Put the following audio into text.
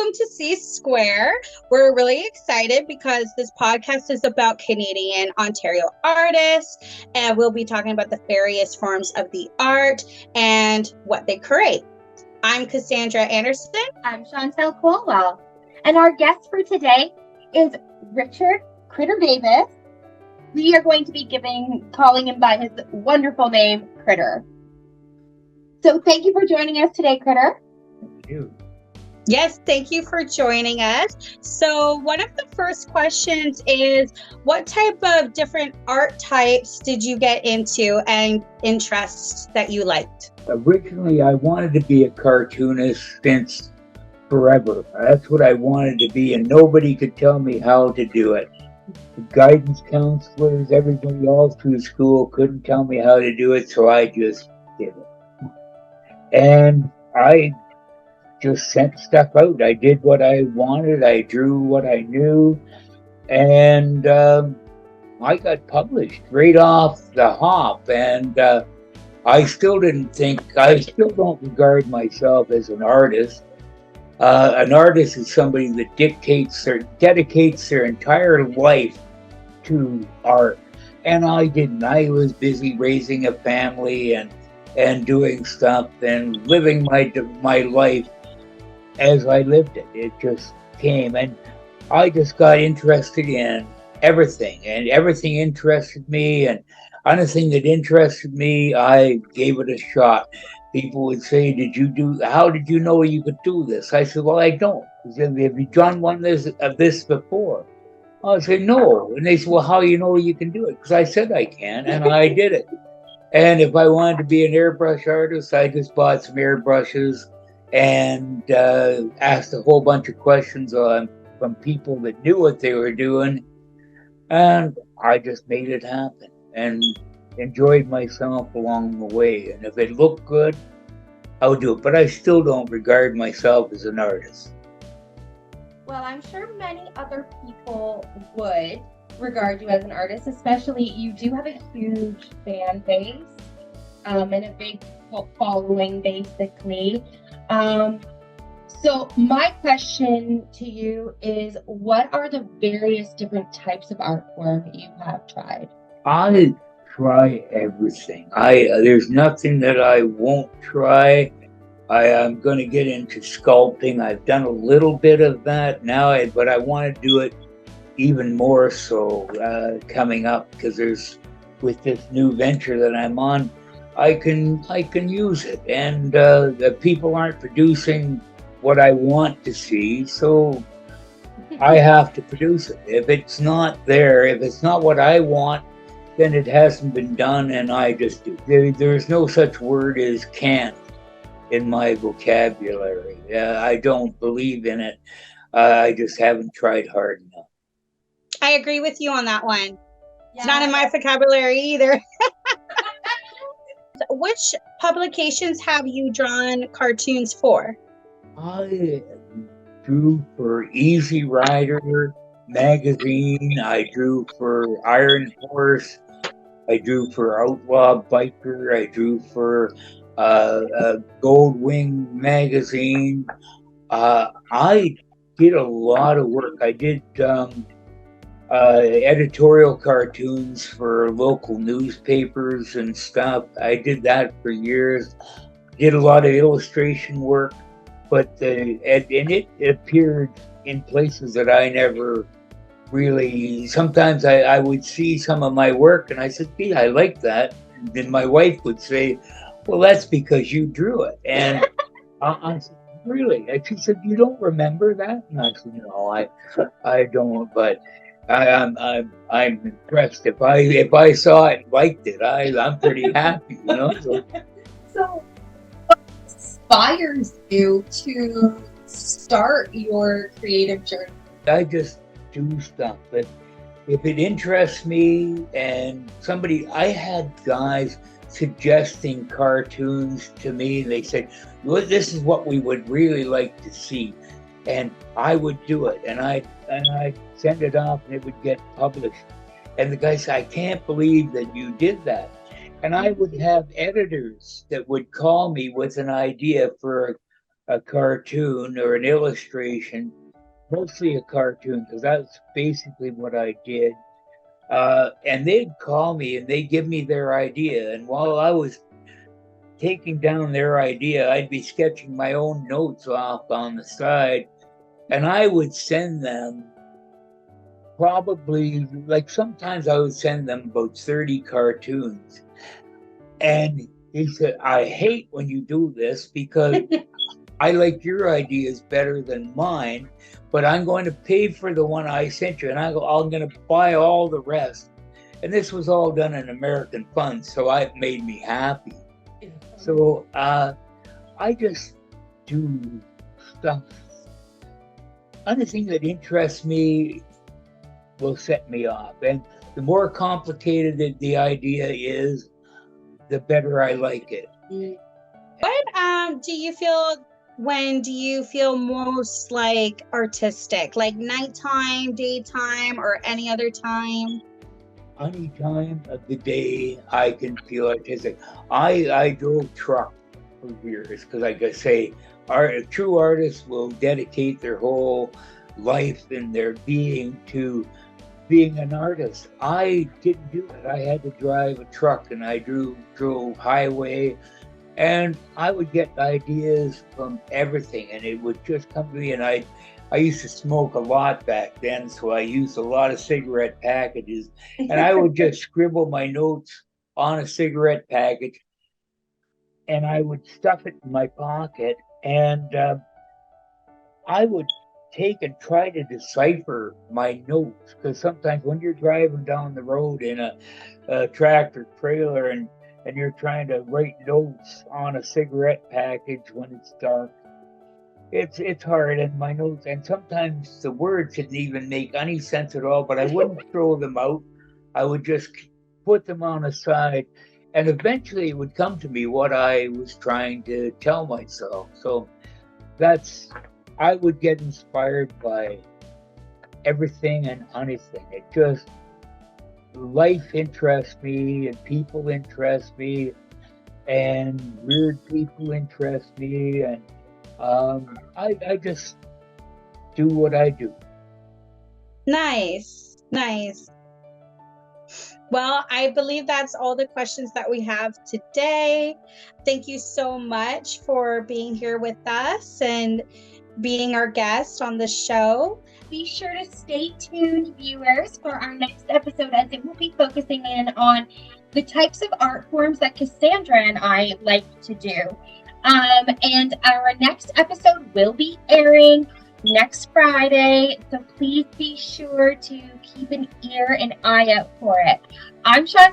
welcome to Csquared. We're really excited because this podcast is about Canadian Ontario artists, and we'll be talking about the various forms of the art and what they create. I'm Cassandra Anderson. I'm Chantel Colwill. And our guest for today is Richard Critter Davis. We are going to be calling him by his wonderful name, Critter. So thank you for joining us today, Critter. Thank you. Yes, thank you for joining us. So one of the first questions is, what type of different art types did you get into and interests that you liked? Originally, I wanted to be a cartoonist since forever. That's what I wanted to be, and nobody could tell me how to do it. The guidance counselors, everybody all through school couldn't tell me how to do it, so I just did it. And I just sent stuff out. I did what I wanted. I drew what I knew. And I got published right off the hop. And I still don't regard myself as an artist. An artist is somebody that dedicates their entire life to art. And I didn't. I was busy raising a family and doing stuff and living my life as I lived it. It just came, and I just got interested in everything, and everything interested me, and anything that interested me, I gave it a shot. People would say, how did you know you could do this? I said, well, I don't. They said, have you done one of this before? I said, no. And they said, well, how do you know you can do it? Because I said I can, and I did it. And if I wanted to be an airbrush artist, I just bought some airbrushes and asked a whole bunch of questions from people that knew what they were doing. And I just made it happen and enjoyed myself along the way. And if it looked good, I would do it. But I still don't regard myself as an artist. Well, I'm sure many other people would regard you as an artist, especially you do have a huge fan base and a big following, basically. So my question to you is, what are the various different types of art form you have tried? I try everything. There's nothing that I won't try. I'm going to get into sculpting. I've done a little bit of that now, but I want to do it even more so coming up, because with this new venture that I'm on, I can use it, and the people aren't producing what I want to see, so I have to produce it. If it's not there, if it's not what I want, then it hasn't been done, and I just do. There's no such word as can't in my vocabulary. I don't believe in it. I just haven't tried hard enough. I agree with you on that one. Yeah. It's not in my vocabulary either. Which publications have you drawn cartoons for? I drew for Easy Rider magazine. I drew for Iron Horse. I drew for Outlaw Biker. I drew for Gold Wing magazine. I did a lot of work. I did editorial cartoons for local newspapers and stuff. I did that for years. Did a lot of illustration work, but it appeared in places that I never really. Sometimes I would see some of my work and I said, "Gee, I like that." And then my wife would say, "Well, that's because you drew it." And I said, "Really?" And she said, "You don't remember that?" And I said, "No, I don't." But I'm impressed. If I saw it and liked it, I'm pretty happy, you know. So what inspires you to start your creative journey? I just do stuff. But if it interests me, and I had guys suggesting cartoons to me. They said, well, "This is what we would really like to see," and I would do it, and I send it off, and it would get published. And the guy said, "I can't believe that you did that." And I would have editors that would call me with an idea for a cartoon or an illustration, mostly a cartoon, because that's basically what I did. And they'd call me and they'd give me their idea. And while I was taking down their idea, I'd be sketching my own notes off on the side. And I would send them probably, like sometimes I would send them about 30 cartoons. And he said, I hate when you do this because I like your ideas better than mine, but I'm going to pay for the one I sent you, and I'm going to buy all the rest. And this was all done in American funds, so it made me happy. So I just do stuff. Anything that interests me will set me off. And the more complicated the idea is, the better I like it. What do you feel, when do you feel most like artistic? Like nighttime, daytime, or any other time? Any time of the day I can feel artistic. I drove truck for years because, like I say, true artists will dedicate their whole life and their being to being an artist. I didn't do it. I had to drive a truck, and I drove highway, and I would get ideas from everything, and it would just come to me. And I used to smoke a lot back then, so I used a lot of cigarette packages, and I would just scribble my notes on a cigarette package, and I would stuff it in my pocket, and I would take and try to decipher my notes, because sometimes when you're driving down the road in a tractor trailer and you're trying to write notes on a cigarette package when it's dark, it's hard. And my notes, and sometimes the words didn't even make any sense at all, but I wouldn't throw them out. I would just put them on a side, and eventually it would come to me what I was trying to tell myself. So I would get inspired by everything and anything. It just, life interests me, and people interest me, and weird people interest me, and I just do what I do. Nice. Well, I believe that's all the questions that we have today. Thank you so much for being here with us and being our guest on the show. Be sure to stay tuned, viewers, for our next episode, as it will be focusing in on the types of art forms that Cassandra and I like to do. And our next episode will be airing next Friday, so please be sure to keep an ear and eye out for it. I'm Chantel